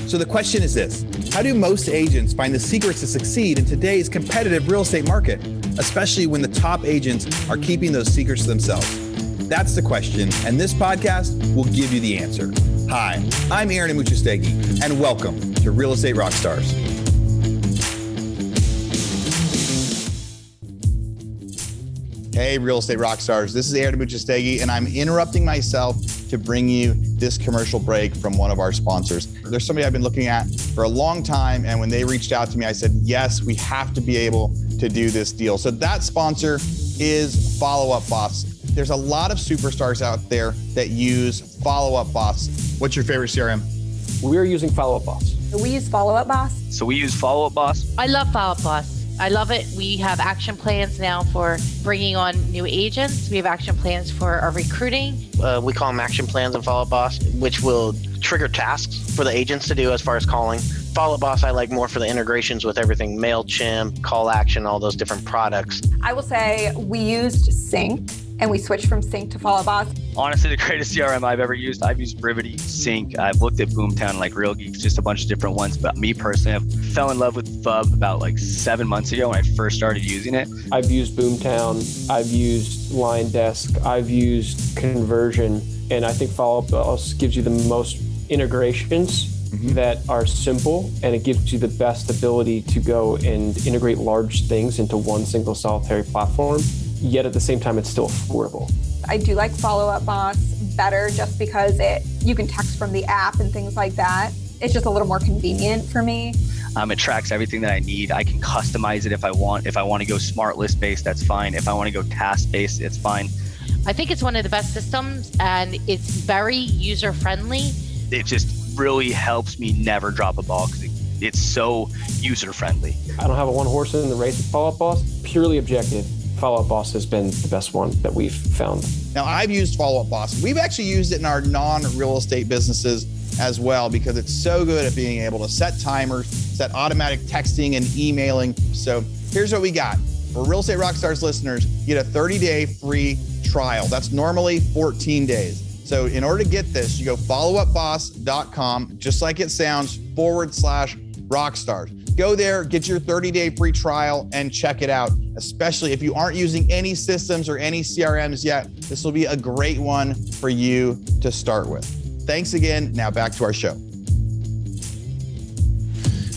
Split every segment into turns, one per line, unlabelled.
So the question is this: how do most agents find the secrets to succeed in today's competitive real estate market, especially when the top agents are keeping those secrets to themselves? That's the question, and this podcast will give you the answer. Hi, I'm Aaron Amuchastegui, and welcome to Real Estate Rockstars. Hey, Real Estate Rockstars. This is Aaron Amuchastegui, and I'm interrupting myself to bring you this commercial break from one of our sponsors. There's somebody I've been looking at for a long time, and when they reached out to me, I said, yes, we have to be able to do this deal. So that sponsor is Follow Up Voss. There's a lot of superstars out there that use Follow Up Voss. What's your favorite CRM?
We're using Follow Up Voss.
We use Follow Up Voss.
So we use Follow Up Voss.
I love Follow Up Voss. I love it. We have action plans now for bringing on new agents. We have action plans for our recruiting.
We call them action plans in Follow Up Voss, which will trigger tasks for the agents to do as far as calling. Follow Up Voss I like more for the integrations with everything, MailChimp, Call Action, all those different products.
I will say we used Sync and we switched from Sync to Follow Up Voss.
Honestly, the greatest CRM I've ever used. I've used Brivity, Sync. I've looked at Boomtown, like Real Geeks, just a bunch of different ones. But me personally, I fell in love with FUB about 7 months ago when I first started using it.
I've used Boomtown. I've used LineDesk. I've used Conversion. And I think Follow Up Voss gives you the most integrations that are simple, and it gives you the best ability to go and integrate large things into one single solitary platform, yet at the same time, it's still affordable.
I do like Follow Up Voss better just because you can text from the app and things like that. It's just a little more convenient for me.
It tracks everything that I need. I can customize it if I want. If I want to go smart list based, that's fine. If I want to go task based, it's fine.
I think it's one of the best systems, and it's very user friendly.
It just really helps me never drop a ball because it's so user friendly.
I don't have a one horse in the race with Follow Up Voss. Purely objective, Follow Up Voss has been the best one that we've found.
Now, I've used Follow Up Voss. We've actually used it in our non-real estate businesses as well because it's so good at being able to set timers, set automatic texting and emailing. So here's what we got. For Real Estate Rockstars listeners, you get a 30-day free trial. That's normally 14 days. So in order to get this, you go followupvoss.com, just like it sounds, /Rockstars. Go there, get your 30-day free trial and check it out. Especially if you aren't using any systems or any CRMs yet, this will be a great one for you to start with. Thanks again. Now back to our show.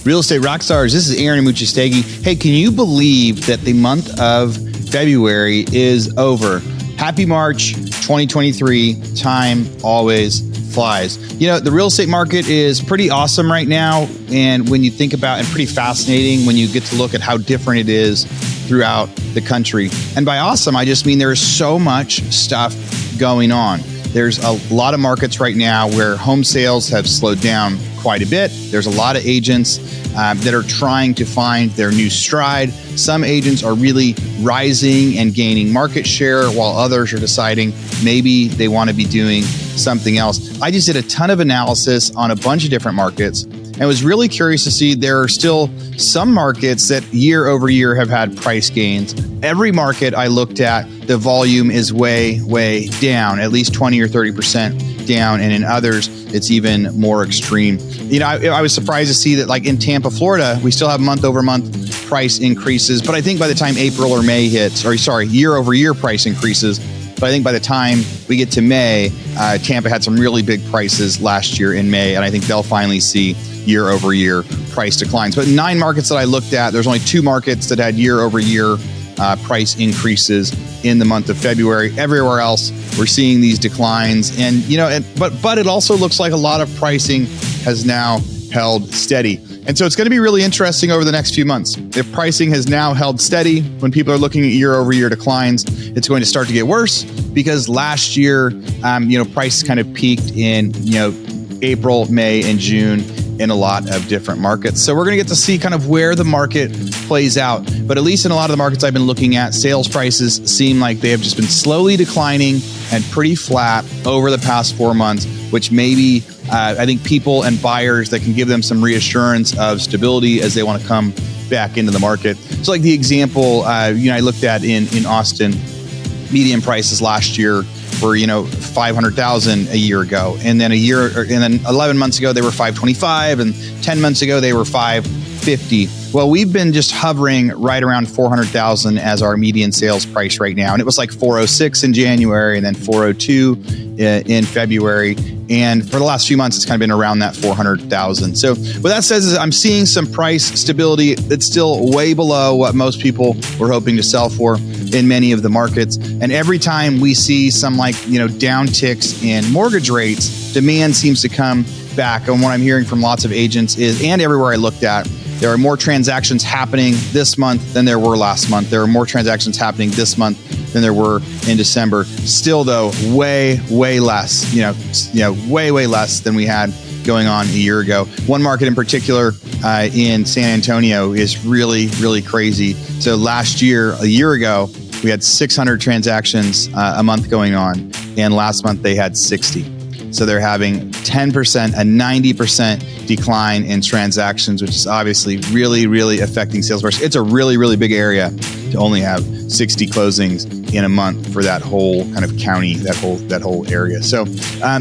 Real Estate Rockstars, this is Aaron Amuchastegui. Hey, can you believe that the month of February is over? Happy March 2023. Time always flies. You know, the real estate market is pretty awesome right now. And when you think about, and pretty fascinating when you get to look at how different it is throughout the country. And by awesome, I just mean there is so much stuff going on. There's a lot of markets right now where home sales have slowed down quite a bit. There's a lot of agents that are trying to find their new stride. Some agents are really rising and gaining market share, while others are deciding maybe they want to be doing something else. I just did a ton of analysis on a bunch of different markets and was really curious to see there are still some markets that year over year have had price gains. Every market I looked at, the volume is way, way down, at least 20 or 30% down. And in others, it's even more extreme. You know, I was surprised to see that like in Tampa, Florida, we still have month over month price increases. But I think by the time April or May hits, year over year price increases. But I think by the time we get to May, Tampa had some really big prices last year in May. And I think they'll finally see year over year price declines. But 9 markets that I looked at, there's only 2 markets that had year over year price increases in the month of February. Everywhere else, we're seeing these declines. And, you know, but it also looks like a lot of pricing has now held steady. And so it's going to be really interesting over the next few months. If pricing has now held steady, when people are looking at year over year declines, it's going to start to get worse because last year, prices kind of peaked in, April, May, and June in a lot of different markets. So we're going to get to see kind of where the market plays out. But at least in a lot of the markets I've been looking at, sales prices seem like they have just been slowly declining and pretty flat over the past 4 months, which maybe I think people and buyers that can give them some reassurance of stability as they want to come back into the market. So like the example, I looked at in Austin, median prices last year were, 500,000 a year ago. And then 11 months ago, they were 525. And 10 months ago, they were 550. Well, we've been just hovering right around 400,000 as our median sales price right now. And it was like 406 in January and then 402 in February. And for the last few months, it's kind of been around that 400,000. So what that says is I'm seeing some price stability. It's still way below what most people were hoping to sell for in many of the markets. And every time we see some downticks in mortgage rates, demand seems to come back. And what I'm hearing from lots of agents is, and everywhere I looked at, there are more transactions happening this month than there were last month. There are more transactions happening this month than there were in December. Still, though, way less, way less than we had going on a year ago. One market in particular in San Antonio is really, really crazy. So last year, a year ago, we had 600 transactions a month going on. And last month they had 60. So they're having 10%, a 90% decline in transactions, which is obviously really, really affecting sales price. It's a really, really big area to only have 60 closings in a month for that whole kind of county, that whole area. So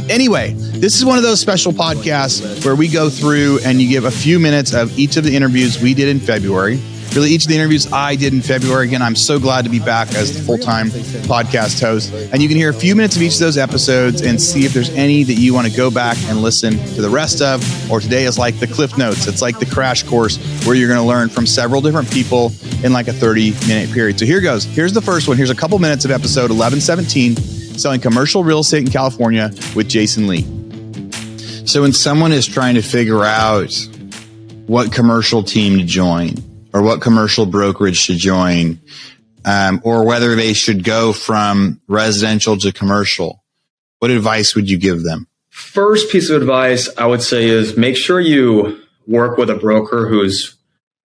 anyway, this is one of those special podcasts where we go through and you give a few minutes of each of the interviews we did in February. Really, each of the interviews I did in February. Again, I'm so glad to be back as the full-time podcast host. And you can hear a few minutes of each of those episodes and see if there's any that you want to go back and listen to the rest of. Or today is like the Cliff Notes. It's like the crash course where you're going to learn from several different people in like a 30-minute period. So here goes. Here's the first one. Here's a couple minutes of episode 1117, Selling Commercial Real Estate in California with Jason Lee. So when someone is trying to figure out what commercial team to join, or what commercial brokerage to join, or whether they should go from residential to commercial, what advice would you give them?
First piece of advice I would say is make sure you work with a broker who's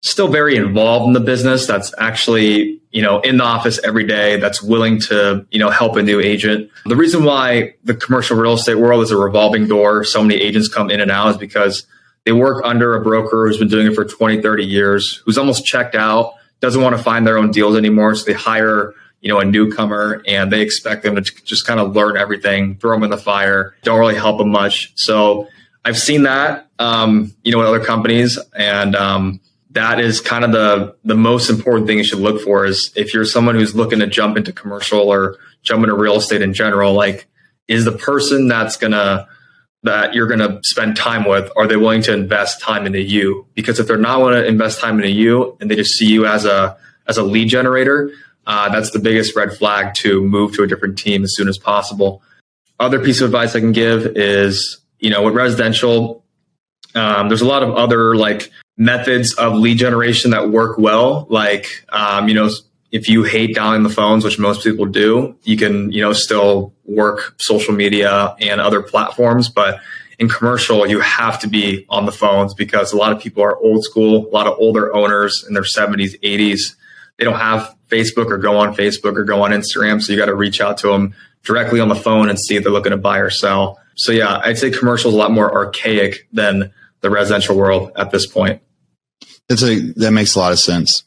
still very involved in the business, that's actually, in the office every day, that's willing to, help a new agent. The reason why the commercial real estate world is a revolving door, so many agents come in and out, is because they work under a broker who's been doing it for 20, 30 years, who's almost checked out, doesn't want to find their own deals anymore. So they hire, a newcomer, and they expect them to just kind of learn everything, throw them in the fire, don't really help them much. So I've seen that, in other companies. And that is kind of the most important thing you should look for is if you're someone who's looking to jump into commercial or jump into real estate in general, like, is the person that you're going to spend time with, are they willing to invest time into you? Because if they're not willing to invest time into you and they just see you as a lead generator, that's the biggest red flag to move to a different team as soon as possible. Other piece of advice I can give is, with residential, there's a lot of other methods of lead generation that work well. If you hate dialing the phones, which most people do, you can, still work social media and other platforms. But in commercial, you have to be on the phones because a lot of people are old school, a lot of older owners in their 70s, 80s. They don't have Facebook or go on Facebook or go on Instagram. So you got to reach out to them directly on the phone and see if they're looking to buy or sell. So yeah, I'd say commercial is a lot more archaic than the residential world at this point.
That makes a lot of sense.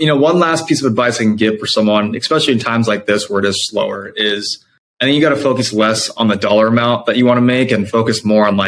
One last piece of advice I can give for someone, especially in times like this where it is slower, is I think you got to focus less on the dollar amount that you want to make and focus more on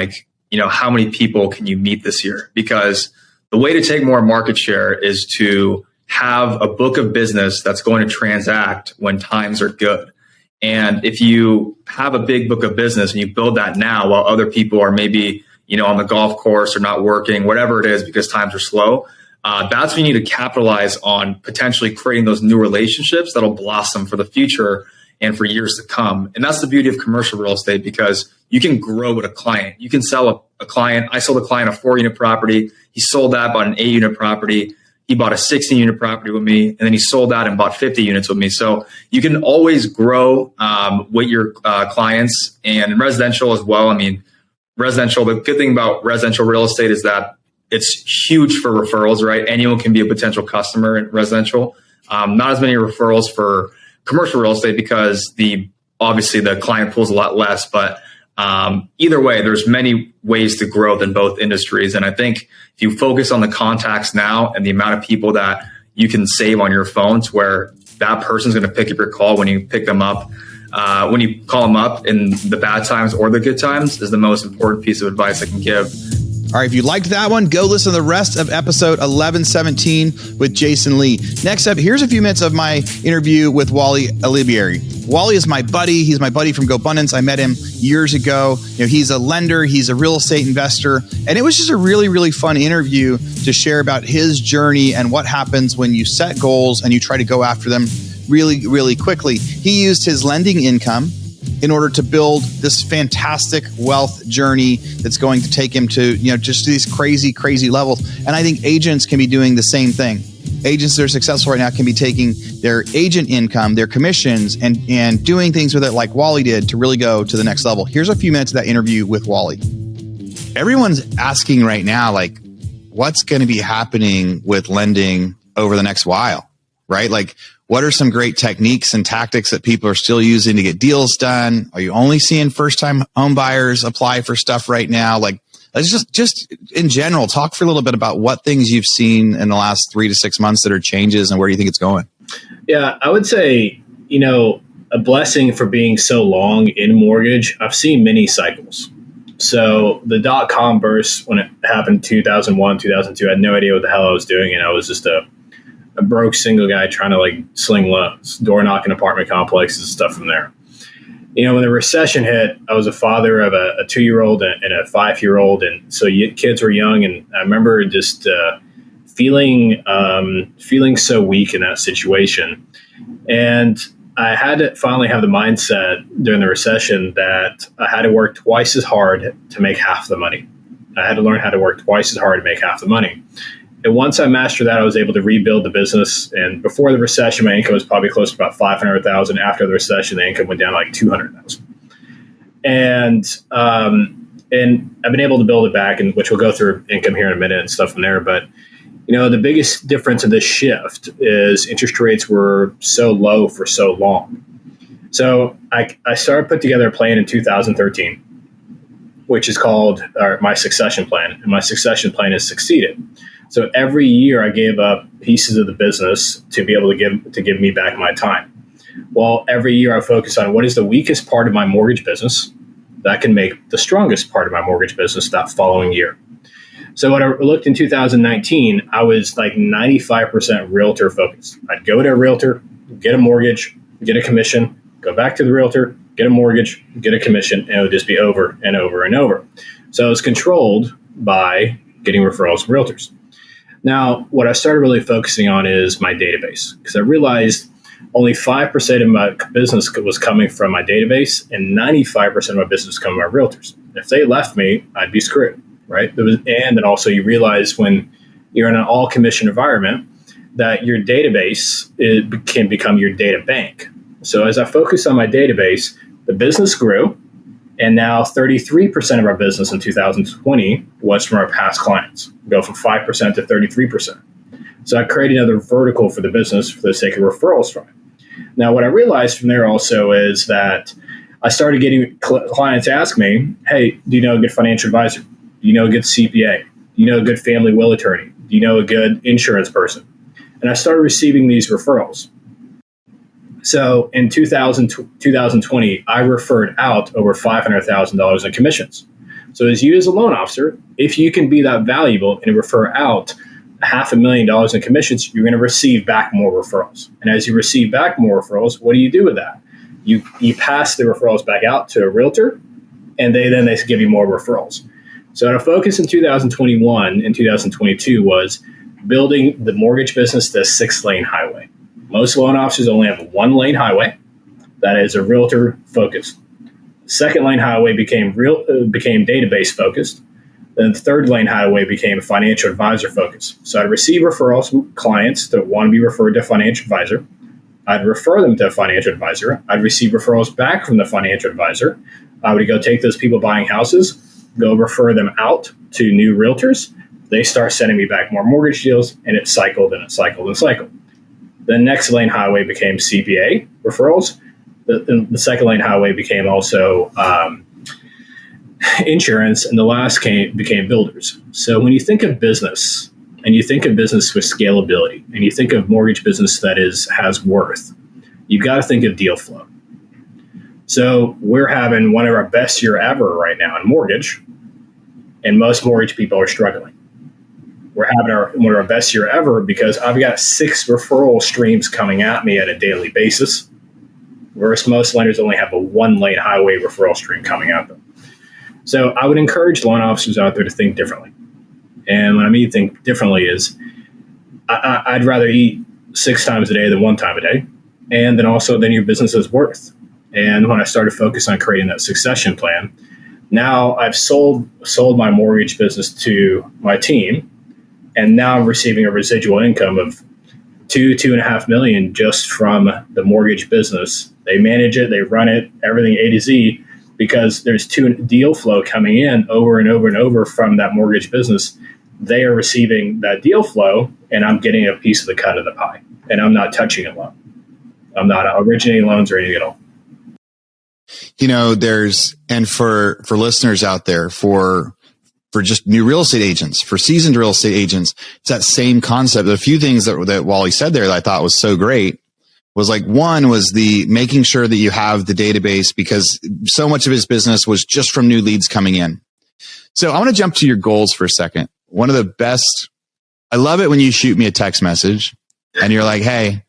how many people can you meet this year? Because the way to take more market share is to have a book of business that's going to transact when times are good. And if you have a big book of business and you build that now while other people are maybe, on the golf course or not working, whatever it is, because times are slow, that's when you need to capitalize on potentially creating those new relationships that'll blossom for the future and for years to come. And that's the beauty of commercial real estate, because you can grow with a client. You can sell a client. I sold a client a 4-unit property. He sold that, bought an 8-unit property. He bought a 16-unit property with me, and then he sold that and bought 50 units with me. So you can always grow with your clients, and in residential as well. Residential, the good thing about residential real estate is that it's huge for referrals, right? Anyone can be a potential customer in residential. Not as many referrals for commercial real estate because obviously the client pools a lot less. But either way, there's many ways to grow in both industries. And I think if you focus on the contacts now and the amount of people that you can save on your phone to where that person's going to pick up your call when you pick them up, when you call them up in the bad times or the good times is the most important piece of advice I can give.
All right, if you liked that one, go listen to the rest of episode 1117 with Jason Lee. Next up, here's a few minutes of my interview with Wally Alibieri. Wally is my buddy. He's my buddy from GoBundance. I met him years ago. He's a lender. He's a real estate investor. And it was just a really, really fun interview to share about his journey and what happens when you set goals and you try to go after them really, really quickly. He used his lending income in order to build this fantastic wealth journey that's going to take him to, just these crazy, crazy levels. And I think agents can be doing the same thing. Agents that are successful right now can be taking their agent income, their commissions, and doing things with it like Wally did to really go to the next level. Here's a few minutes of that interview with Wally. Everyone's asking right now, like, what's going to be happening with lending over the next while, right? Like, what are some great techniques and tactics that people are still using to get deals done? Are you only seeing first-time home buyers apply for stuff right now? Like, let's just in general, talk for a little bit about what things you've seen in the last 3 to 6 months that are changes and where do you think it's going?
Yeah, I would say, a blessing for being so long in mortgage. I've seen many cycles. So the .com burst when it happened in 2001, 2002, I had no idea what the hell I was doing. And I was just a broke single guy trying to sling loans, door knocking apartment complexes, stuff from there. When the recession hit, I was a father of a 2-year-old and a 5-year-old. And so kids were young. And I remember just feeling so weak in that situation. And I had to finally have the mindset during the recession that I had to work twice as hard to make half the money. I had to learn how to work twice as hard to make half the money. And once I mastered that, I was able to rebuild the business. And before the recession, my income was probably close to about $500,000. After the recession, the income went down to like $200,000. And I've been able to build it back, and which we'll go through income here in a minute and stuff from there. But the biggest difference in this shift is interest rates were so low for so long. So I started put together a plan in 2013, which is called my succession plan, and my succession plan has succeeded. So every year I gave up pieces of the business to be able to give me back my time. Well, every year I focus on what is the weakest part of my mortgage business that can make the strongest part of my mortgage business that following year. So when I looked in 2019, I was like 95% realtor focused. I'd go to a realtor, get a mortgage, get a commission, go back to the realtor, get a mortgage, get a commission, and it would just be over and over and over. So I was controlled by getting referrals from realtors. Now, what I started really focusing on is my database, because I realized only 5% of my business was coming from my database and 95% of my business was coming from my realtors. If they left me, I'd be screwed, right? And then also you realize when you're in an all commission environment that your database can become your data bank. So as I focused on my database, the business grew. And now 33% of our business in 2020 was from our past clients. We go from 5% to 33%. So I created another vertical for the business for the sake of referrals from it. Now, what I realized from there also is that I started getting clients ask me, hey, do you know a good financial advisor? Do you know a good CPA? Do you know a good family will attorney? Do you know a good insurance person? And I started receiving these referrals. So in 2020, I referred out over $500,000 in commissions. So as you as a loan officer, if you can be that valuable and refer out $500,000 in commissions, you're going to receive back more referrals. And as you receive back more referrals, what do you do with that? You pass the referrals back out to a realtor, and they give you more referrals. So our focus in 2021 and 2022 was building the mortgage business to a 6-lane highway. Most loan officers only have a 1-lane highway that is a realtor focused. Second lane highway became database focused. Then the 3rd lane highway became financial advisor focused. So I'd receive referrals from clients that want to be referred to a financial advisor. I'd refer them to a financial advisor. I'd receive referrals back from the financial advisor. I would go take those people buying houses, go refer them out to new realtors. They start sending me back more mortgage deals, and it cycled and it cycled and cycled. The next lane highway became CPA referrals. The second lane highway became also insurance, and the last became builders. So when you think of business, and you think of business with scalability, and you think of mortgage business that has worth, you've got to think of deal flow. So we're having one of our best year ever right now in mortgage, and most mortgage people are struggling. We're having one of our best year ever because I've got 6 referral streams coming at me at a daily basis, whereas most lenders only have a 1-lane highway referral stream coming at them. So I would encourage loan officers out there to think differently. And what I mean think differently is I'd rather eat 6 times a day than 1 time a day, and then also than your business is worth. And when I started focusing on creating that succession plan, now I've sold my mortgage business to my team, and now I'm receiving a residual income of $2.5 million just from the mortgage business. They manage it, they run it, everything A to Z, because there's deal flow coming in over and over and over from that mortgage business. They are receiving that deal flow, and I'm getting a piece of the cut of the pie, and I'm not touching a loan. I'm not originating loans or anything at all.
You know, and for listeners out there, for just new real estate agents, for seasoned real estate agents, it's that same concept. A few things that Wally said there that I thought was so great was like, one was the making sure that you have the database, because so much of his business was just from new leads coming in. So I want to jump to your goals for a second. One of the best, I love it when you shoot me a text message and you're like, hey,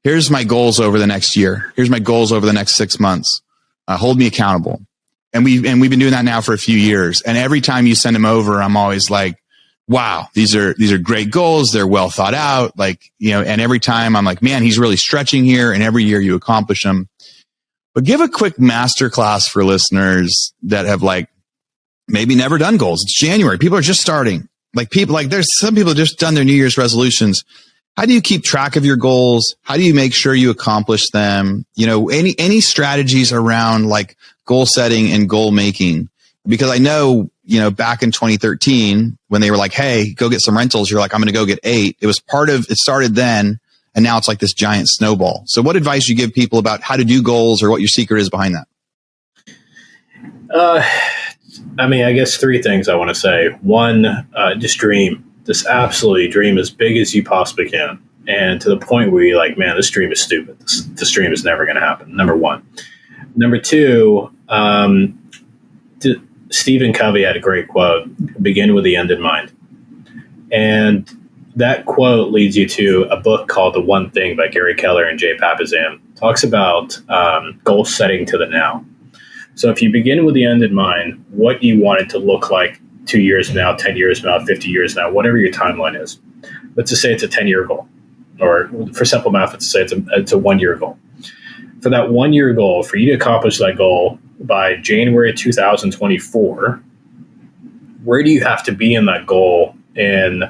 here's my goals over the next year. Here's my goals over the next 6 months. Hold me accountable. And we've been doing that now for a few years. And every time you send them over, I'm always like, wow, these are great goals. They're well thought out. Like, you know, and every time I'm like, man, he's really stretching here. And every year you accomplish them. But give a quick masterclass for listeners that have like maybe never done goals. It's January. People are just starting. There's some people just done their New Year's resolutions. How do you keep track of your goals? How do you make sure you accomplish them? You know, any strategies around like goal setting and goal making? Because I know, you know, back in 2013, when they were like, hey, go get some rentals, you're like, I'm going to go get 8. It started then, and now it's like this giant snowball. So what advice do you give people about how to do goals, or what your secret is behind that?
I guess 3 things I want to say. One, just dream. Just absolutely dream as big as you possibly can. And to the point where you're like, man, this dream is stupid. This dream is never going to happen. Number 1. Number 2, Stephen Covey had a great quote, begin with the end in mind. And that quote leads you to a book called The One Thing by Gary Keller and Jay Papasan. Talks about goal setting to the now. So if you begin with the end in mind, what you want it to look like 2 years from now, 10 years from now, 50 years from now, whatever your timeline is. Let's just say it's a 10-year goal. Or for simple math, let's say it's a 1-year goal. For that 1-year goal, for you to accomplish that goal by January 2024, where do you have to be in that goal in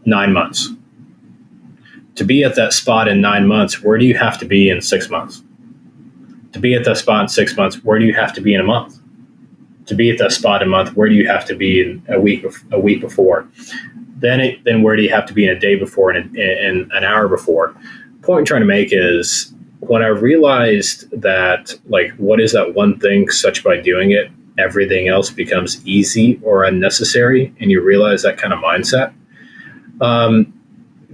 9 months? To be at that spot in 9 months, where do you have to be in 6 months? To be at that spot in 6 months, where do you have to be in a month? To be at that spot in a month, where do you have to be in a week before? Then where do you have to be in a day before and an hour before? The point I'm trying to make is, when I realized that, like, what is that one thing such by doing it, everything else becomes easy or unnecessary, and you realize that kind of mindset,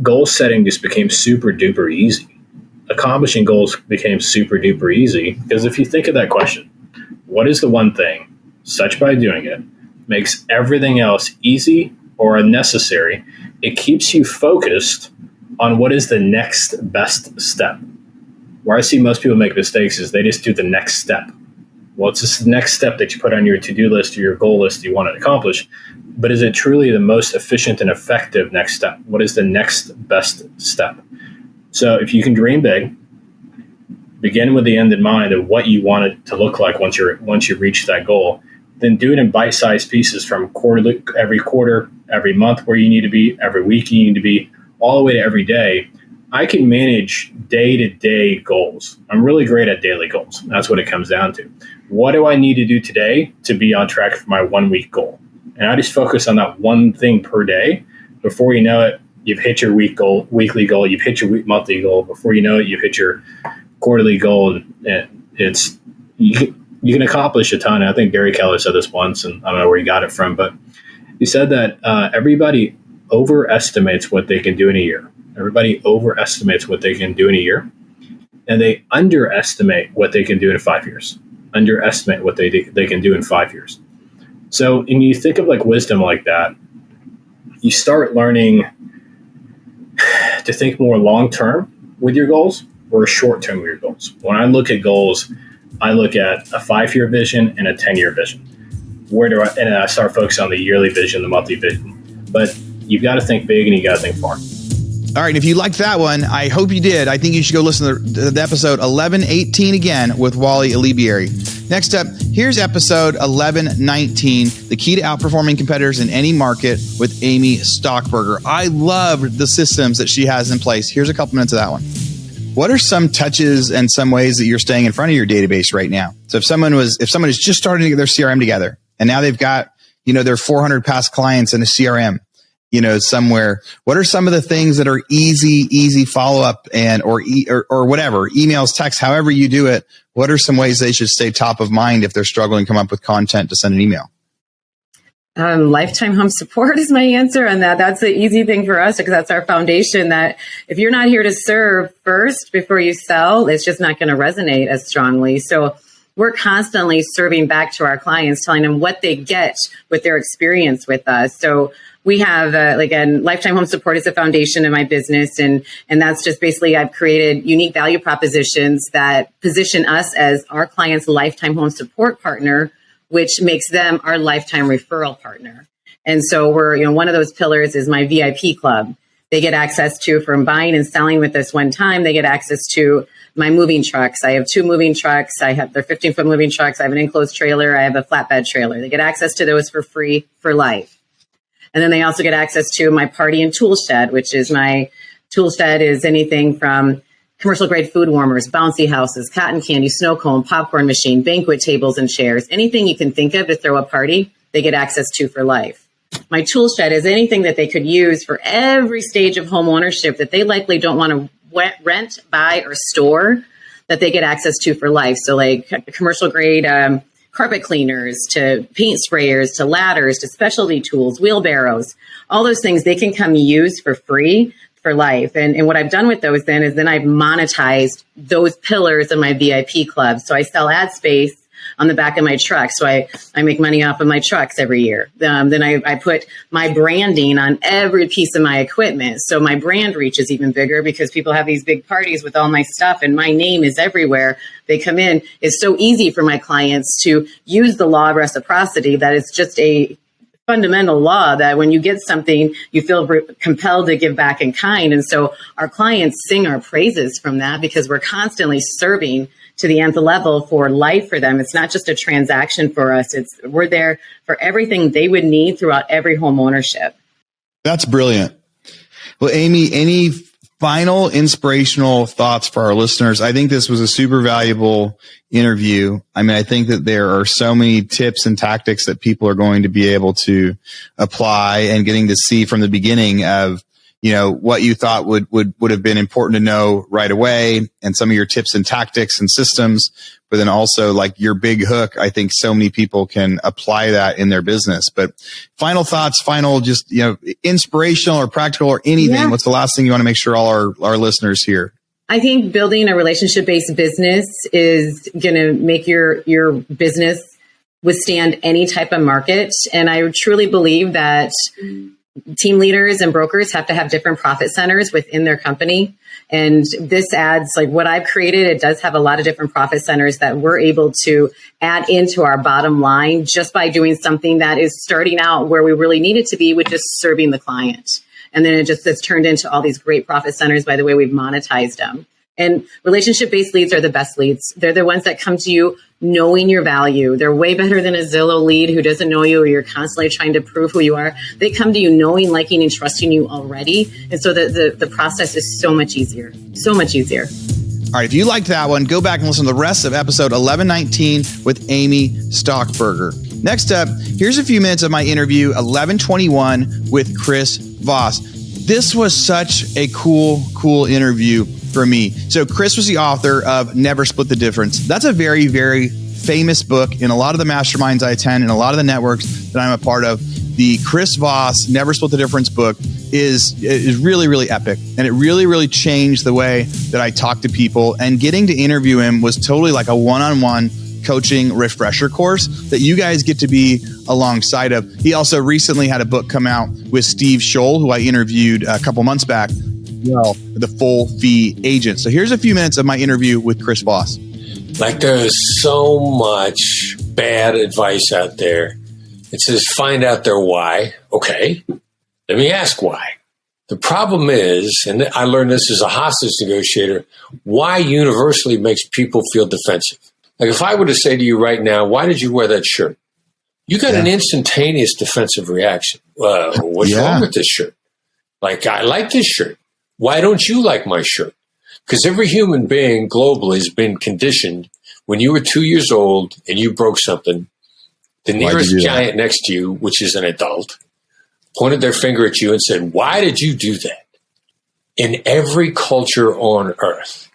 goal setting just became super duper easy. Accomplishing goals became super duper easy, because if you think of that question, what is the one thing such by doing it makes everything else easy or unnecessary? It keeps you focused on what is the next best step. Where I see most people make mistakes is they just do the next step. Well, it's just the next step that you put on your to-do list or your goal list you want to accomplish. But is it truly the most efficient and effective next step? What is the next best step? So if you can dream big, begin with the end in mind of what you want it to look like once you reach that goal, then do it in bite-sized pieces from every quarter, every month where you need to be, every week you need to be, all the way to every day. I can manage day-to-day goals. I'm really great at daily goals. That's what it comes down to. What do I need to do today to be on track for my 1-week goal? And I just focus on that one thing per day. Before you know it, you've hit your weekly goal. You've hit your monthly goal. Before you know it, you've hit your quarterly goal. And you can accomplish a ton. I think Gary Keller said this once, and I don't know where he got it from, but he said that everybody overestimates what they can do in a year. Everybody overestimates what they can do in a year. and they underestimate what they can do in 5 years. Underestimate what they can do in 5 years. So when you think of like wisdom like that, you start learning to think more long-term with your goals or short-term with your goals. When I look at goals, I look at a 5-year vision and a 10-year vision. And I start focusing on the yearly vision, the monthly vision. But you've got to think big and you got to think far.
All right. If you liked that one, I hope you did. I think you should go listen to the episode 1118 again with Wally Alibieri. Next up, here's episode 1119, the key to outperforming competitors in any market with Amy Stockberger. I loved the systems that she has in place. Here's a couple minutes of that one. What are some touches and some ways that you're staying in front of your database right now? So if someone is just starting to get their CRM together and now they've got, their 400 past clients in a CRM, somewhere, what are some of the things that are easy follow-up and, or whatever, emails, text, however you do it? What are some ways they should stay top of mind if they're struggling to come up with content to send an email?
Lifetime home support is my answer on that. That's the easy thing for us because that's our foundation, that if you're not here to serve first before you sell, it's just not going to resonate as strongly. So we're constantly serving back to our clients, telling them what they get with their experience with us. So we have, again, Lifetime Home Support is a foundation in my business. And that's just basically, I've created unique value propositions that position us as our client's lifetime home support partner, which makes them our lifetime referral partner. And so we're, one of those pillars is my VIP club. They get access to, from buying and selling with us one time, they get access to my moving trucks. I have 2 moving trucks. They're 15-foot moving trucks. I have an enclosed trailer. I have a flatbed trailer. They get access to those for free for life. And then they also get access to my party and tool shed, which is my tool shed is anything from commercial grade food warmers, bouncy houses, cotton candy, snow cone, popcorn machine, banquet tables and chairs, anything you can think of to throw a party, they get access to for life. My tool shed is anything that they could use for every stage of home ownership that they likely don't want to rent, buy, or store, that they get access to for life. So like commercial grade carpet cleaners to paint sprayers to ladders to specialty tools, wheelbarrows, all those things they can come use for free for life. And what I've done with those then is I've monetized those pillars in my VIP club. So I sell ad space on the back of my truck. So I make money off of my trucks every year. Then I put my branding on every piece of my equipment. So my brand reach is even bigger because people have these big parties with all my stuff and my name is everywhere. They come in. It's so easy for my clients to use the law of reciprocity that it's just a fundamental law that when you get something, you feel compelled to give back in kind. And so our clients sing our praises from that because we're constantly serving to the nth level for life for them. It's not just a transaction for us. We're there for everything they would need throughout every home ownership.
That's brilliant. Well, Amy, any final inspirational thoughts for our listeners? I think this was a super valuable interview. I mean, I think that there are so many tips and tactics that people are going to be able to apply and getting to see from the beginning of, what you thought would have been important to know right away and some of your tips and tactics and systems, but then also like your big hook. I think so many people can apply that in their business. But final thoughts, just, inspirational or practical or anything. Yeah. What's the last thing you want to make sure all our listeners hear?
I think building a relationship-based business is going to make your business withstand any type of market. And I truly believe that team leaders and brokers have to have different profit centers within their company. And this adds, like what I've created, it does have a lot of different profit centers that we're able to add into our bottom line just by doing something that is starting out where we really need it to be with just serving the client. And then it's turned into all these great profit centers by the way we've monetized them. And relationship-based leads are the best leads. They're the ones that come to you knowing your value. They're way better than a Zillow lead who doesn't know you or you're constantly trying to prove who you are. They come to you knowing, liking, and trusting you already. And so the process is so much easier. So much easier.
All right, if you liked that one, go back and listen to the rest of episode 1119 with Amy Stockberger. Next up, here's a few minutes of my interview, 1121 with Chris Voss. This was such a cool interview for me. So Chris was the author of Never Split the Difference. That's a very, very famous book in a lot of the masterminds I attend and a lot of the networks that I'm a part of. the Chris Voss Never Split the Difference book is really, really epic. And it really, really changed the way that I talk to people. And getting to interview him was totally like a one-on-one coaching refresher course that you guys get to be alongside of. He also recently had a book come out with Steve Scholl, who I interviewed a couple months back, the Full Fee Agent. So here's a few minutes of my interview with Chris Voss.
Like, there's so much bad advice out there. It says, find out their why. Okay, let me ask why. The problem is, and I learned this as a hostage negotiator, why universally makes people feel defensive. Like, if I were to say to you right now, why did you wear that shirt? You got an instantaneous defensive reaction. What's wrong with this shirt? Like, I like this shirt. Why don't you like my shirt? Because every human being globally has been conditioned. When you were 2 years old and you broke something, the nearest giant next to you, which is an adult, pointed their finger at you and said, why did you do that? In every culture on earth.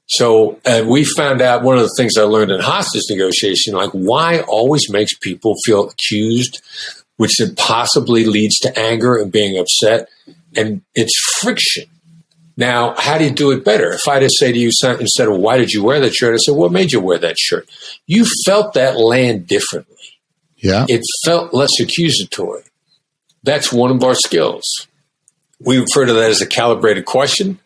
So we found out, one of the things I learned in hostage negotiation, like, why always makes people feel accused, which then possibly leads to anger and being upset. And it's friction. Now, how do you do it better? If I just say to you, instead of why did you wear that shirt, I said, what made you wear that shirt? You felt that land differently.
Yeah.
It felt less accusatory. That's one of our skills. We refer to that as a calibrated question.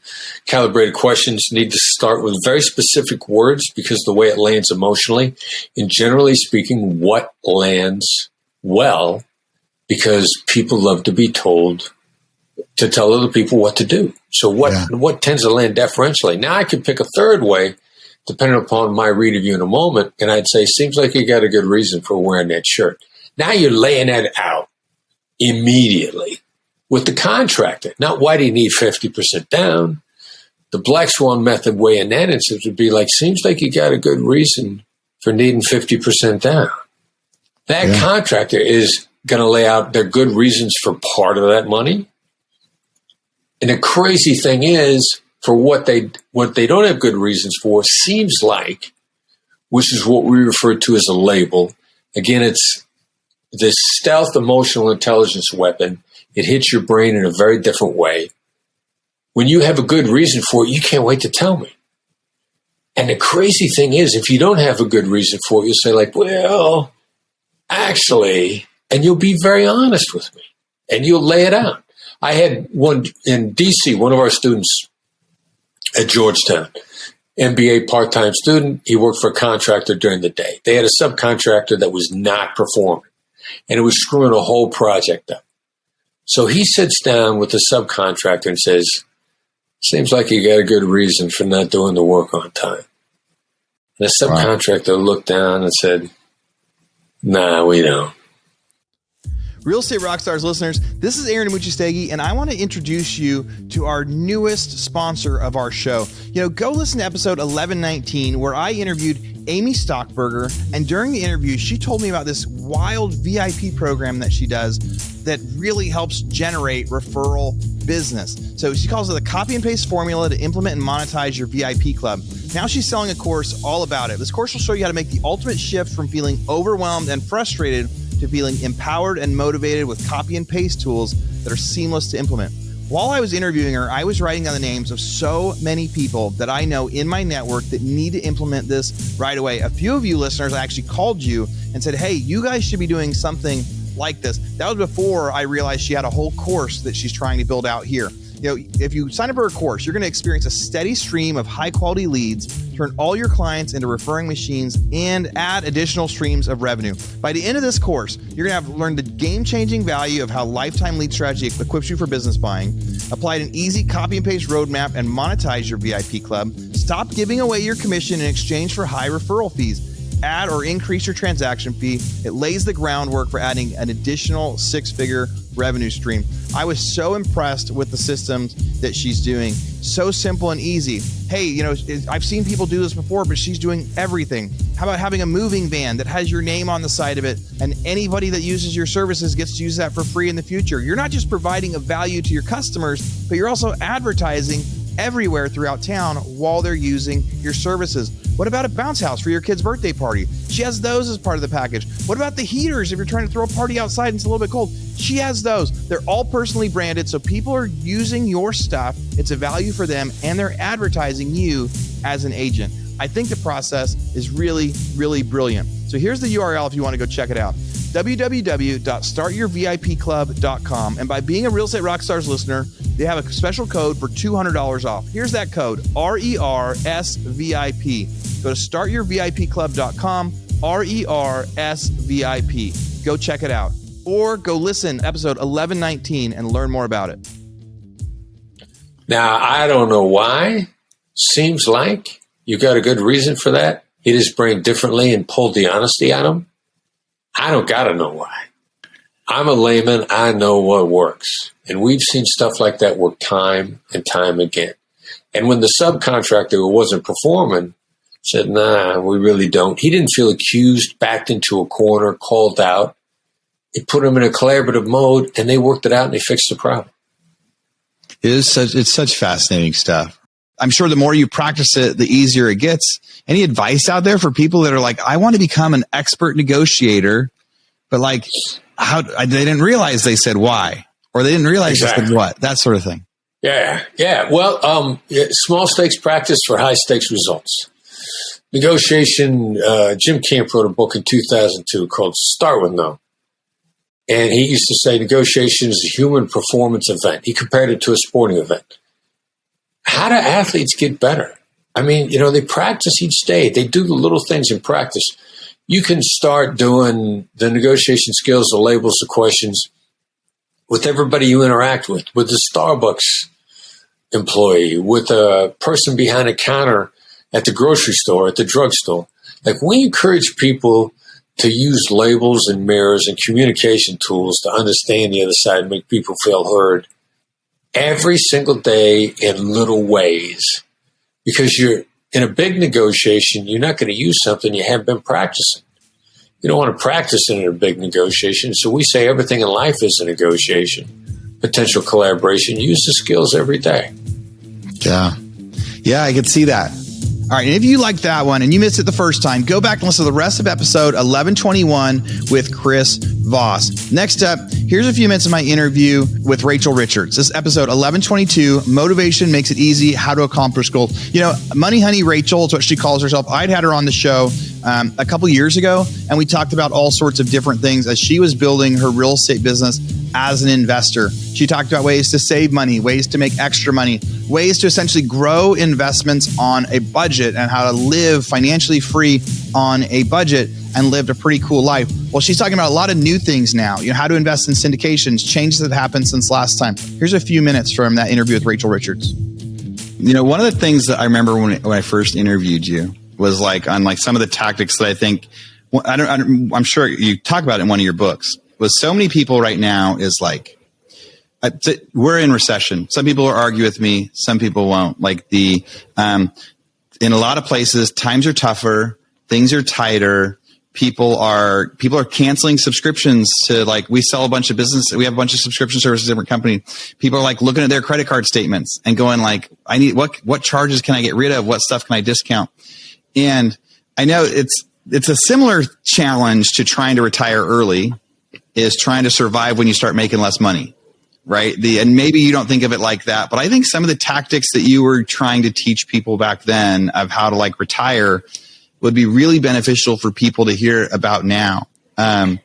Calibrated questions need to start with very specific words because the way it lands emotionally, and generally speaking, what lands well, because people love to be told to tell other people what to do. So what tends to land deferentially? Now I could pick a third way, depending upon my read of you in a moment, and I'd say, seems like you got a good reason for wearing that shirt. Now you're laying that out immediately with the contractor. Not why do you need 50% down? The Black Swan method way in that instance would be like, seems like you got a good reason for needing 50% down. That contractor is going to lay out their good reasons for part of that money. And the crazy thing is, for what they don't have good reasons for, seems like, which is what we refer to as a label. Again, it's this stealth emotional intelligence weapon. It hits your brain in a very different way. When you have a good reason for it, you can't wait to tell me. And the crazy thing is, if you don't have a good reason for it, you'll say like, well, actually, and you'll be very honest with me and you'll lay it out. I had one in DC, one of our students at Georgetown, MBA part-time student. He worked for a contractor during the day. They had a subcontractor that was not performing, and it was screwing a whole project up. So he sits down with the subcontractor and says, seems like you got a good reason for not doing the work on time. And the subcontractor looked down and said, nah, we don't.
Real Estate Rockstars listeners, this is Aaron Amuchastegui, and I want to introduce you to our newest sponsor of our show. Go listen to episode 1119, where I interviewed Amy Stockberger, and during the interview, she told me about this wild VIP program that she does that really helps generate referral business. So she calls it the copy and paste formula to implement and monetize your VIP club. Now she's selling a course all about it. This course will show you how to make the ultimate shift from feeling overwhelmed and frustrated to feeling empowered and motivated with copy and paste tools that are seamless to implement. While I was interviewing her, I was writing down the names of so many people that I know in my network that need to implement this right away. A few of you listeners actually called you and said, hey, you guys should be doing something like this. That was before I realized she had a whole course that she's trying to build out here. If you sign up for a course, you're going to experience a steady stream of high quality leads, turn all your clients into referring machines, and add additional streams of revenue. By the end of this course, you're going to have learned the game-changing value of how lifetime lead strategy equips you for business buying, applied an easy copy and paste roadmap, and monetize your VIP club. Stop giving away your commission in exchange for high referral fees. Add or increase your transaction fee. It lays the groundwork for adding an additional six-figure revenue stream. I was so impressed with the systems that she's doing. So simple and easy. Hey, I've seen people do this before, but she's doing everything. How about having a moving van that has your name on the side of it, and anybody that uses your services gets to use that for free in the future? You're not just providing a value to your customers, but you're also advertising everywhere throughout town while they're using your services. What about a bounce house for your kid's birthday party? She has those as part of the package. What about the heaters if you're trying to throw a party outside and it's a little bit cold? She has those. They're all personally branded, so people are using your stuff. It's a value for them, and they're advertising you as an agent. I think the process is really, really brilliant. So here's the URL if you want to go check it out. www.startyourvipclub.com. And by being a Real Estate Rockstars listener, they have a special code for $200 off. Here's that code, RERSVIP. Go to startyourvipclub.com, RERSVIP. Go check it out. Or go listen episode 1119 and learn more about it.
Now, I don't know why. Seems like you got a good reason for that. Hit his brain differently and pulled the honesty out of him. I don't got to know why. I'm a layman. I know what works. And we've seen stuff like that work time and time again. And when the subcontractor who wasn't performing said, nah, we really don't, he didn't feel accused, backed into a corner, called out. It put him in a collaborative mode, and they worked it out and they fixed the problem.
It's such fascinating stuff. I'm sure the more you practice it, the easier it gets. Any advice out there for people that are like, I want to become an expert negotiator, but like, how they didn't realize they said why, or they didn't realize they said what, that sort of thing.
Yeah. Well, small stakes practice for high stakes results. Negotiation. Jim Camp wrote a book in 2002 called Start With No. And he used to say negotiation is a human performance event. He compared it to a sporting event. How do athletes get better? I mean, they practice each day. They do the little things in practice. You can start doing the negotiation skills, the labels, the questions with everybody you interact with the Starbucks employee, with a person behind a counter at the grocery store, at the drugstore. Like, we encourage people to use labels and mirrors and communication tools to understand the other side and make people feel heard every single day in little ways. Because you're in a big negotiation, you're not going to use something you haven't been practicing. You don't want to practice in a big negotiation. So we say everything in life is a negotiation, potential collaboration. Use the skills every day.
Yeah, I could see that. All right, and if you liked that one and you missed it the first time, go back and listen to the rest of episode 1121 with Chris Voss. Next up, here's a few minutes of my interview with Rachel Richards. This is episode 1122, Motivation Makes It Easy, How to Accomplish Goals. Money Honey Rachel is what she calls herself. I'd had her on the show a couple years ago, and we talked about all sorts of different things as she was building her real estate business as an investor. She talked about ways to save money, ways to make extra money, ways to essentially grow investments on a budget, and how to live financially free on a budget and lived a pretty cool life. Well, she's talking about a lot of new things now, how to invest in syndications, changes that happened since last time. Here's a few minutes from that interview with Rachel Richards. One of the things that I remember when I first interviewed you was on some of the tactics that I think, I'm sure you talk about it in one of your books, was so many people right now is we're in recession. Some people will argue with me. Some people won't. In a lot of places, times are tougher. Things are tighter. People are canceling subscriptions to we sell a bunch of business. We have a bunch of subscription services, different company. People are looking at their credit card statements and going I need, what charges can I get rid of? What stuff can I discount? And I know it's a similar challenge to trying to retire early, is trying to survive when you start making less money, right? And maybe you don't think of it like that, but I think some of the tactics that you were trying to teach people back then of how to retire would be really beneficial for people to hear about now. I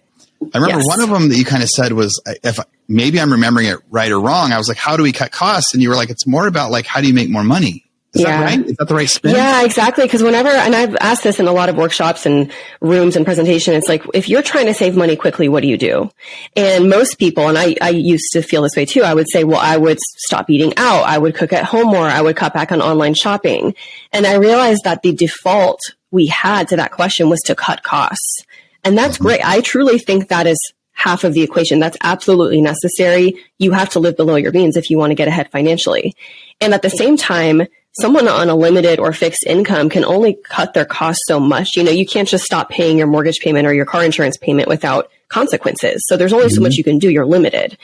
remember one of them that you kind of said was, if maybe I'm remembering it right or wrong, I was like, how do we cut costs? And you were like, it's more about how do you make more money? Is that right? Is that the right spin?
Yeah, exactly. Because and I've asked this in a lot of workshops and rooms and presentation, it's if you're trying to save money quickly, what do you do? And most people, and I used to feel this way too, I would say, well, I would stop eating out. I would cook at home more. I would cut back on online shopping. And I realized that the default we had to that question was to cut costs. And that's great. I truly think that is half of the equation. That's absolutely necessary. You have to live below your means if you want to get ahead financially. And at the same time, someone on a limited or fixed income can only cut their costs so much. You can't just stop paying your mortgage payment or your car insurance payment without consequences. So there's only so much you can do. You're limited.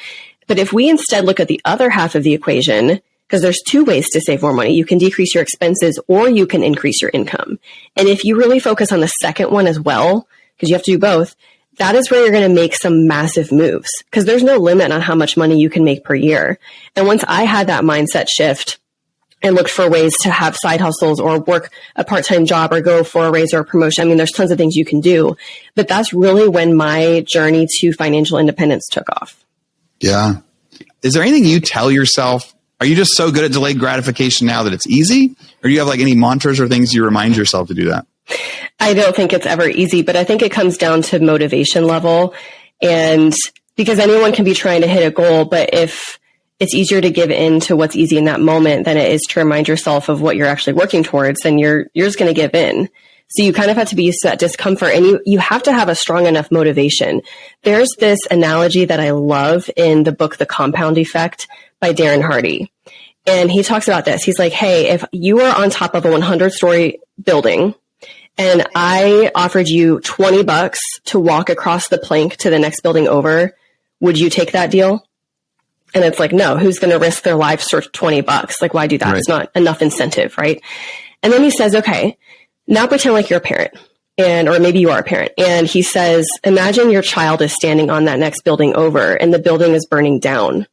But if we instead look at the other half of the equation, because there's two ways to save more money. You can decrease your expenses or you can increase your income. And if you really focus on the second one as well, because you have to do both, that is where you're going to make some massive moves, because there's no limit on how much money you can make per year. And once I had that mindset shift and looked for ways to have side hustles or work a part-time job or go for a raise or a promotion, I mean, there's tons of things you can do, but that's really when my journey to financial independence took off.
Yeah. Is there anything you tell yourself? Are you just so good at delayed gratification now that it's easy? Or do you have like any mantras or things you remind yourself to do that?
I don't think it's ever easy, but I think it comes down to motivation level. And because anyone can be trying to hit a goal, but if it's easier to give in to what's easy in that moment than it is to remind yourself of what you're actually working towards, then you're just going to give in. So you kind of have to be used to that discomfort, and you have to have a strong enough motivation. There's this analogy that I love in the book, The Compound Effect by Darren Hardy. And he talks about this. He's like, hey, if you are on top of a 100-story building and I offered you $20 to walk across the plank to the next building over, would you take that deal? And it's like, no, who's going to risk their lives for $20? Like, why do that?
Right.
It's not enough incentive, right? And then he says, okay, now pretend like you're a parent, or maybe you are a parent. And he says, imagine your child is standing on that next building over and the building is burning down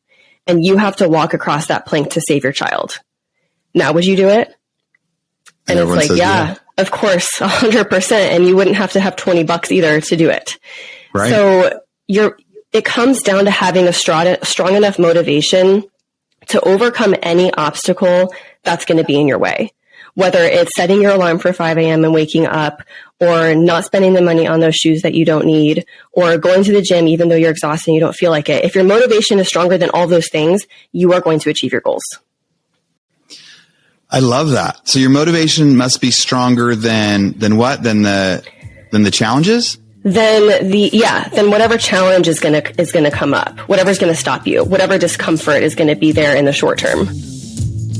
and you have to walk across that plank to save your child. Now, would you do it? And it's like, yeah, of course, 100%. And you wouldn't have to have $20 either to do it.
Right.
So it comes down to having a strong enough motivation to overcome any obstacle that's going to be in your way. Whether it's setting your alarm for 5 a.m. and waking up, or not spending the money on those shoes that you don't need, or going to the gym even though you're exhausted and you don't feel like it. If your motivation is stronger than all those things, you are going to achieve your goals.
I love that. So your motivation must be stronger than what? Than the challenges?
Then whatever challenge is gonna come up, whatever's gonna stop you, whatever discomfort is gonna be there in the short term.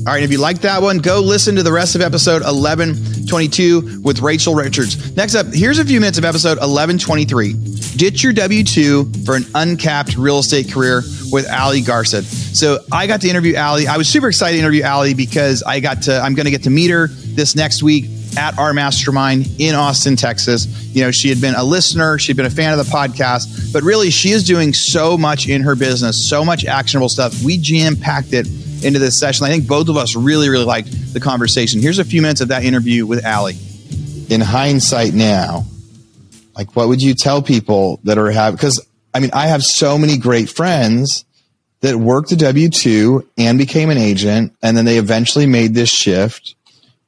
All right, if you like that one, go listen to the rest of episode 1122 with Rachel Richards. Next up, here's a few minutes of episode 1123. Ditch your W-2 for an uncapped real estate career with Allie Garcet. So I got to interview Allie. I was super excited to interview Allie because I'm going to get to meet her this next week at our mastermind in Austin, Texas. You know, she had been a listener. She'd been a fan of the podcast, but really she is doing so much in her business, so much actionable stuff. We jam-packed it into this session. I think both of us really, really liked the conversation. Here's a few minutes of that interview with Allie. In hindsight now, like what would you tell people that are because I mean, I have so many great friends that worked the W-2 and became an agent, and then they eventually made this shift.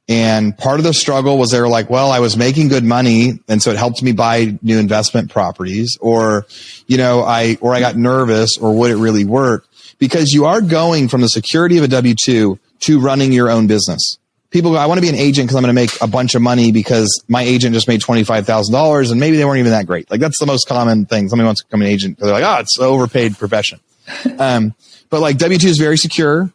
And part of the struggle was they were like, well, I was making good money, and so it helped me buy new investment properties, or, you know, I got nervous, or would it really work? Because you are going from the security of a W-2 to running your own business. People go, I want to be an agent because I'm going to make a bunch of money because my agent just made $25,000 and maybe they weren't even that great. Like that's the most common thing. Somebody wants to become an agent because they're like, oh, it's an overpaid profession. But like W-2 is very secure.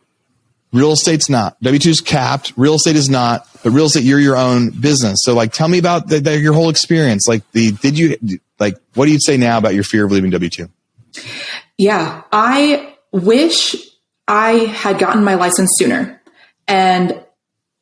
Real estate's not. W-2 is capped. Real estate is not. But real estate, you're your own business. So like, tell me about your whole experience. Like what do you say now about your fear of leaving W-2?
Yeah, I wish I had gotten my license sooner. And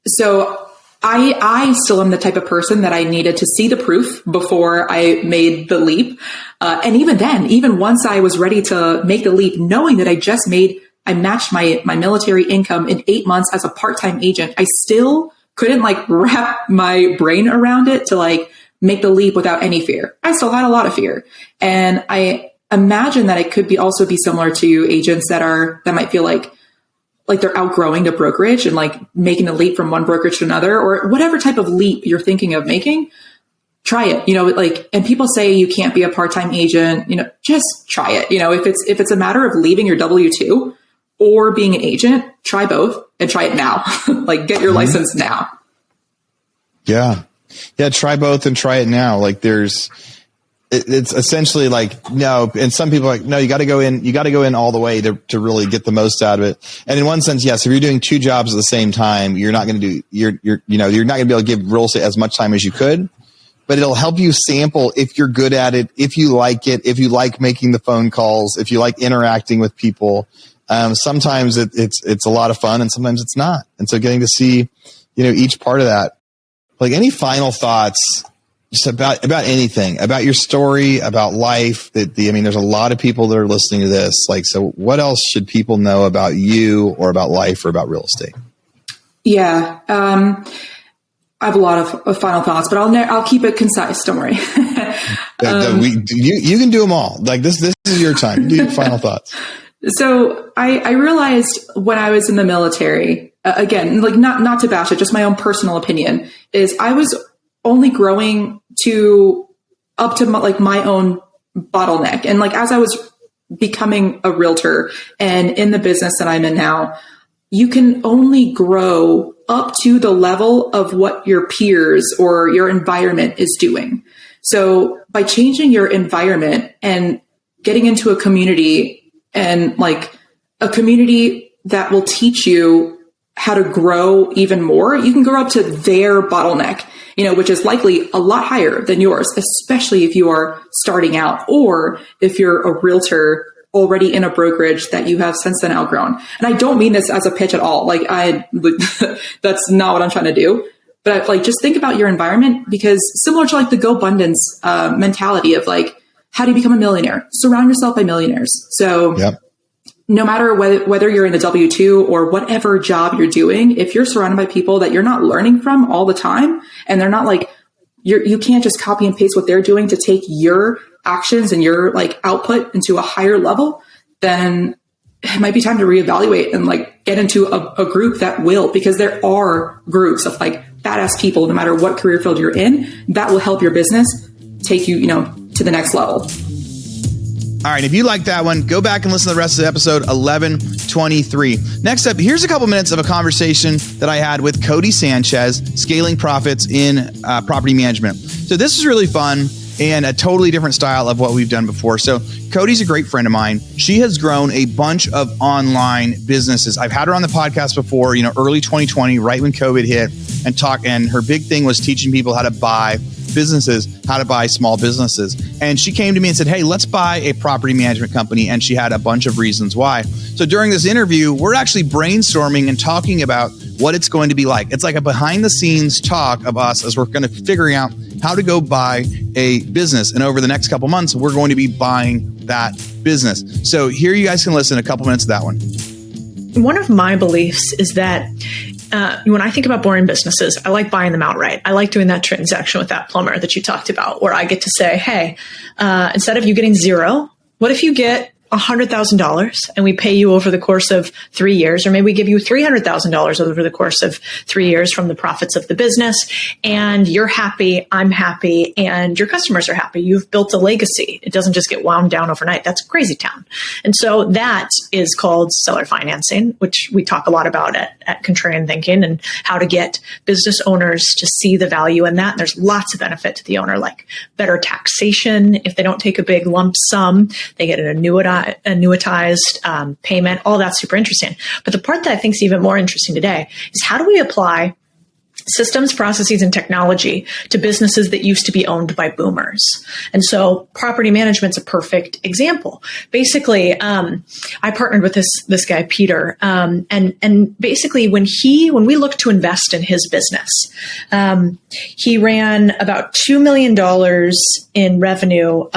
so I still am the type of person that I needed to see the proof before I made the leap. And even then, even once I was ready to make the leap, knowing that I matched my military income in 8 months as a part-time agent, I still couldn't like wrap my brain around it to like make the leap without any fear. I still had a lot of fear. And I imagine that it could also be similar to agents that might feel like they're outgrowing the brokerage and like making the leap from one brokerage to another, or whatever type of leap you're thinking of making. Try it, you know, like, and people say you can't be a part-time agent, you know, just try it. You know, if it's a matter of leaving your W-2 or being an agent, try both and try it now. Like get your license now. Yeah.
Try both and try it now. Like it's essentially like, no. And some people are like, no, you got to go in all the way to really get the most out of it. And in one sense, yes, if you're doing two jobs at the same time, you're not going to you're not going to be able to give real estate as much time as you could, but it'll help you sample if you're good at it, if you like it, if you like making the phone calls, if you like interacting with people. Sometimes it's a lot of fun and sometimes it's not. And so getting to see, each part of that, like any final thoughts just about anything, about your story, about life there's a lot of people that are listening to this. Like, so what else should people know about you or about life or about real estate?
Yeah. I have a lot of final thoughts, but I'll keep it concise. Don't worry.
You can do them all. Like this is your time. Do your final thoughts.
So I realized when I was in the military, again, like not to bash it, just my own personal opinion, is I was only growing up to my own bottleneck. And like, as I was becoming a realtor and in the business that I'm in now, you can only grow up to the level of what your peers or your environment is doing. So by changing your environment and getting into a community and like a community that will teach you how to grow even more, you can grow up to their bottleneck, which is likely a lot higher than yours, especially if you are starting out or if you're a realtor already in a brokerage that you have since then outgrown. And I don't mean this as a pitch at all. Like that's not what I'm trying to do. But like, just think about your environment, because similar to like the GoBundance mentality of like, how do you become a millionaire? Surround yourself by millionaires. So no matter whether you're in the W-2 or whatever job you're doing, if you're surrounded by people that you're not learning from all the time, and they're not like, you can't just copy and paste what they're doing to take your actions and your like output into a higher level, then it might be time to reevaluate and like get into a group that will, because there are groups of like badass people, no matter what career field you're in, that will help your business take you, to the next level.
All right, if you like that one, go back and listen to the rest of the episode 1123. Next up, here's a couple minutes of a conversation that I had with Codie Sanchez, scaling profits in property management. So this is really fun and a totally different style of what we've done before. So Codie's a great friend of mine. She has grown a bunch of online businesses. I've had her on the podcast before, early 2020, right when COVID hit, and her big thing was teaching people how to buy businesses, how to buy small businesses. And she came to me and said, hey, let's buy a property management company. And she had a bunch of reasons why. So during this interview, we're actually brainstorming and talking about what it's going to be like. It's like a behind the scenes talk of us as we're going to figuring out how to go buy a business. And over the next couple months, we're going to be buying that business. So here you guys can listen a couple minutes of that one.
One of my beliefs is that when I think about boring businesses, I like buying them outright. I like doing that transaction with that plumber that you talked about, where I get to say, hey, instead of you getting zero, what if you get $100,000 and we pay you over the course of 3 years, or maybe we give you $300,000 over the course of 3 years from the profits of the business, and you're happy, I'm happy, and your customers are happy. You've built a legacy. It doesn't just get wound down overnight. That's crazy town. And so that is called seller financing, which we talk a lot about at Contrarian Thinking, and how to get business owners to see the value in that. And there's lots of benefit to the owner, like better taxation. If they don't take a big lump sum, they get an annuitized payment. All that's super interesting. But the part that I think is even more interesting today is, how do we apply systems, processes, and technology to businesses that used to be owned by boomers? And so property management's a perfect example. Basically, I partnered with this guy, Peter, and basically when we looked to invest in his business, he ran about $2 million in revenue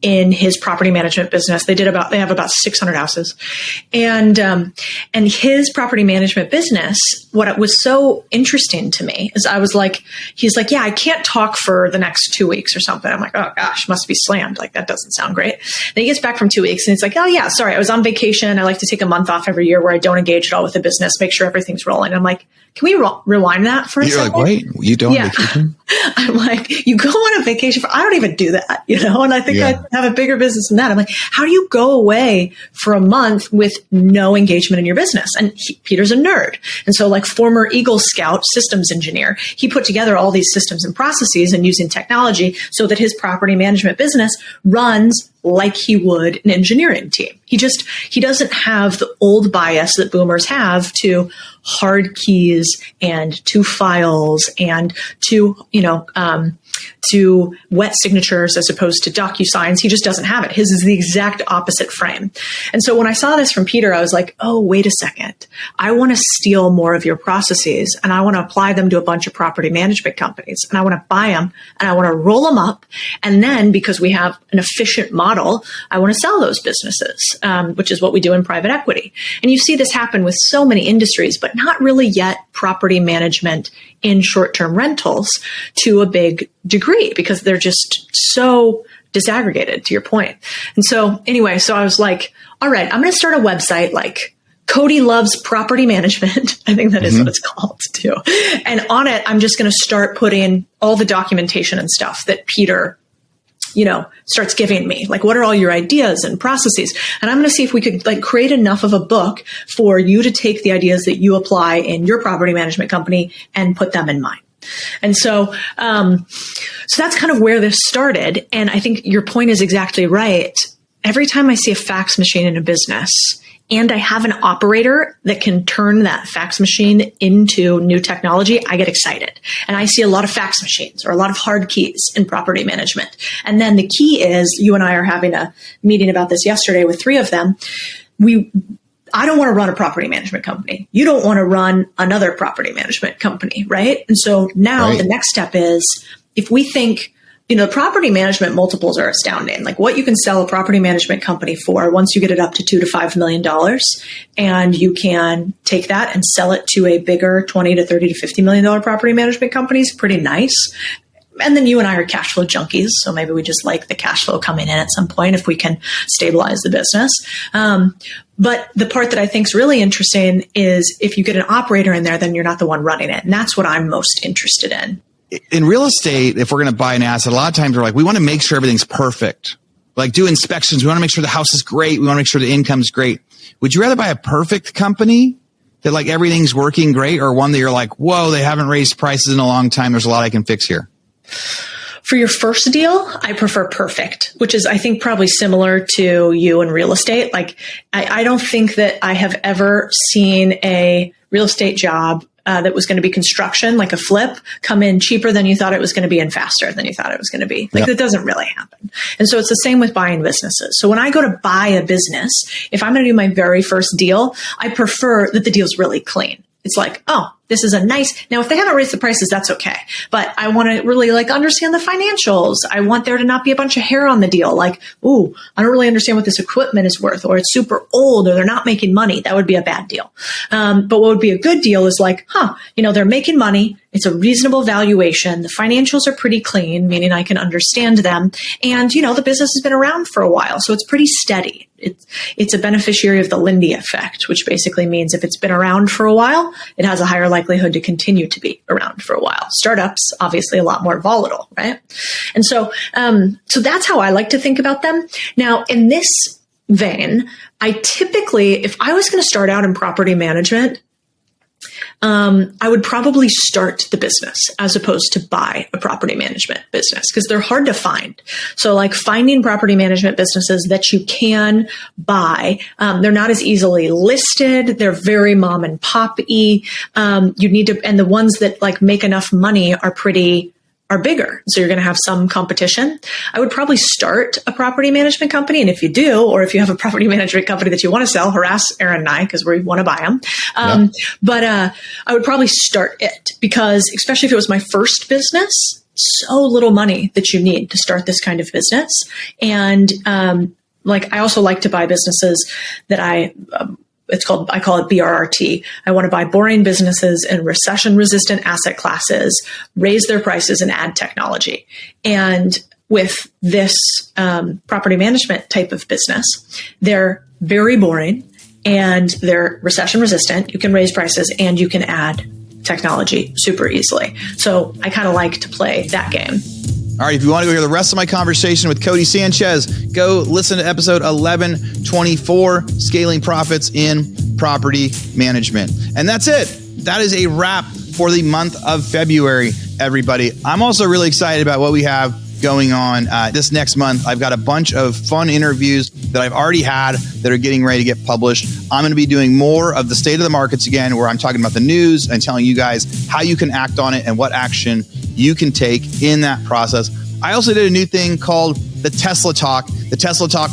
in his property management business. They have about 600 houses, and his property management business, what was so interesting to me is he's like, yeah, I can't talk for the next 2 weeks or something. I'm like, oh gosh, must be slammed. Like, that doesn't sound great. Then he gets back from 2 weeks and it's like, oh yeah, sorry, I was on vacation. I like to take a month off every year where I don't engage at all with the business, make sure everything's rolling. I'm like, can we rewind that for a second?
You're like, wait, you don't vacation?
I'm like, you go on a vacation I don't even do that, and I think I have a bigger business than that. I'm like, how do you go away for a month with no engagement in your business? And Peter's a nerd. And so, like, former Eagle Scout systems engineer, he put together all these systems and processes and using technology so that his property management business runs like he would an engineering team. He doesn't have the old bias that boomers have to hard keys and to files and to, to wet signatures as opposed to DocuSigns. He just doesn't have it. His is the exact opposite frame. And so when I saw this from Peter, I was like, oh, wait a second. I want to steal more of your processes and I want to apply them to a bunch of property management companies and I want to buy them and I want to roll them up. And then because we have an efficient model, I want to sell those businesses, which is what we do in private equity. And you see this happen with so many industries, but not really yet property management in short-term rentals to a big degree because they're just so disaggregated, to your point. And so anyway, so I was like, all right, I'm going to start a website like Codie Loves Property Management. I think that is what it's called too. And on it, I'm just going to start putting all the documentation and stuff that Peter, starts giving me. Like, what are all your ideas and processes? And I'm going to see if we could create enough of a book for you to take the ideas that you apply in your property management company and put them in mine. And so that's kind of where this started. And I think your point is exactly right. Every time I see a fax machine in a business and I have an operator that can turn that fax machine into new technology, I get excited. And I see a lot of fax machines or a lot of hard keys in property management. And then the key is, you and I are having a meeting about this yesterday with 3 of them. I don't want to run a property management company. You don't want to run another property management company, right? And so now the next step is, if we think, property management multiples are astounding. Like what you can sell a property management company for once you get it up to $2 to $5 million, and you can take that and sell it to a bigger $20 to $30 to $50 million property management company is pretty nice. And then you and I are cash flow junkies, so maybe we just like the cash flow coming in at some point if we can stabilize the business. But the part that I think is really interesting is if you get an operator in there, then you're not the one running it. And that's what I'm most interested in.
In real estate, if we're going to buy an asset, a lot of times we're like, we want to make sure everything's perfect. Like do inspections. We want to make sure the house is great. We want to make sure the income's great. Would you rather buy a perfect company that everything's working great, or one that you're like, whoa, they haven't raised prices in a long time. There's a lot I can fix here?
For your first deal, I prefer perfect, which is, I think, probably similar to you in real estate. I don't think that I have ever seen a real estate job that was going to be construction, like a flip, come in cheaper than you thought it was going to be and faster than you thought it was going to be. That doesn't really happen. And so it's the same with buying businesses. So when I go to buy a business, if I'm going to do my very first deal, I prefer that the deal's really clean. It's like, oh, this is a nice, now if they haven't raised the prices, that's okay. But I want to really understand the financials. I want there to not be a bunch of hair on the deal. Like, ooh, I don't really understand what this equipment is worth, or it's super old, or they're not making money. That would be a bad deal. But what would be a good deal is they're making money. It's a reasonable valuation. The financials are pretty clean, meaning I can understand them. And, the business has been around for a while, so it's pretty steady. It's a beneficiary of the Lindy effect, which basically means if it's been around for a while, it has a higher likelihood to continue to be around for a while. Startups, obviously a lot more volatile, right? And so that's how I like to think about them. Now, in this vein, I typically, if I was going to start out in property management, I would probably start the business as opposed to buy a property management business because they're hard to find. So finding property management businesses that you can buy, they're not as easily listed. They're very mom and pop-y. You need to, and the ones that make enough money are bigger. So you're going to have some competition. I would probably start a property management company. And if you do, or if you have a property management company that you want to sell, harass Aaron and I because we want to buy them. But I would probably start it because, especially if it was my first business, so little money that you need to start this kind of business. And I also like to buy businesses that I call it BRRT. I want to buy boring businesses in recession-resistant asset classes, raise their prices, and add technology. And with this property management type of business, they're very boring and they're recession-resistant. You can raise prices and you can add technology super easily. So I kind of like to play that game.
All right, if you want to go hear the rest of my conversation with Codie Sanchez, go listen to episode 1124, Scaling Profits in Property Management. And that's it. That is a wrap for the month of February, everybody. I'm also really excited about what we have going on this next month. I've got a bunch of fun interviews that I've already had that are getting ready to get published. I'm going to be doing more of the state of the markets again, where I'm talking about the news and telling you guys how you can act on it and what action you can take in that process. I also did a new thing called the Tesla Talk,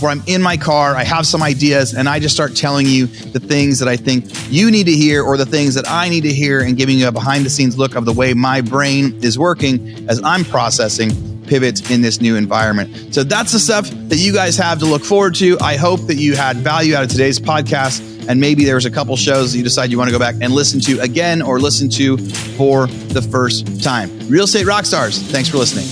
where I'm in my car, I have some ideas, and I just start telling you the things that I think you need to hear or the things that I need to hear, and giving you a behind the scenes look of the way my brain is working as I'm processing pivots in this new environment. So that's the stuff that you guys have to look forward to. I hope that you had value out of today's podcast, and maybe there's a couple shows that you decide you want to go back and listen to again or listen to for the first time. Real Estate Rockstars, thanks for listening.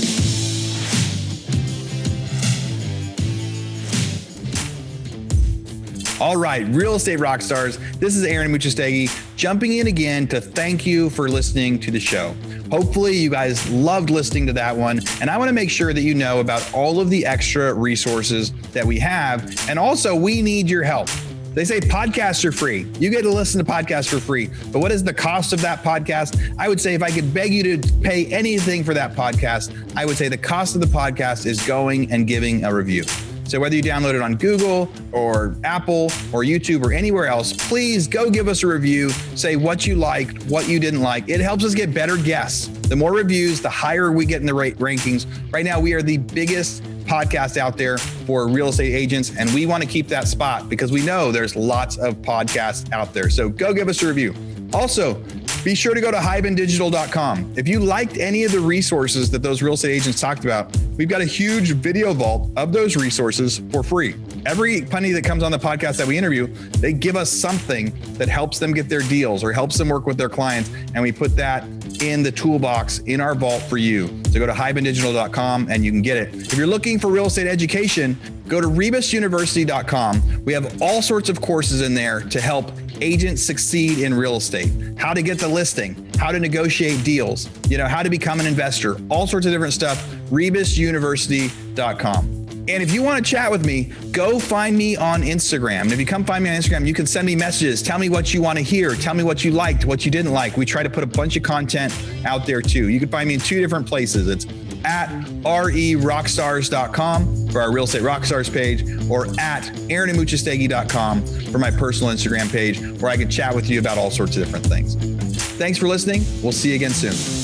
All right, Real Estate Rockstars, this is Aaron Muchastegui jumping in again to thank you for listening to the show. Hopefully you guys loved listening to that one. And I want to make sure that you know about all of the extra resources that we have. And also, we need your help. They say podcasts are free. You get to listen to podcasts for free. But what is the cost of that podcast? I would say if I could beg you to pay anything for that podcast, I would say the cost of the podcast is going and giving a review. So whether you download it on Google or Apple or YouTube or anywhere else, please go give us a review. Say what you liked, what you didn't like. It helps us get better guests. The more reviews, the higher we get in the rankings. Right now, we are the biggest podcast out there for real estate agents, and we want to keep that spot because we know there's lots of podcasts out there. So go give us a review. Also, be sure to go to hibandigital.com. If you liked any of the resources that those real estate agents talked about, we've got a huge video vault of those resources for free. Every penny that comes on the podcast that we interview, they give us something that helps them get their deals or helps them work with their clients. And we put that in the toolbox in our vault for you. So go to hibandigital.com and you can get it. If you're looking for real estate education, go to rebusuniversity.com. We have all sorts of courses in there to help agents succeed in real estate, how to get the listing, how to negotiate deals, how to become an investor, all sorts of different stuff, rebusuniversity.com. And if you want to chat with me, go find me on Instagram. And if you come find me on Instagram, you can send me messages. Tell me what you want to hear. Tell me what you liked, what you didn't like. We try to put a bunch of content out there too. You can find me in two different places. It's at RERrockstars.com for our Real Estate Rockstars page, or at aaronmuchastegui.com for my personal Instagram page, where I can chat with you about all sorts of different things. Thanks for listening. We'll see you again soon.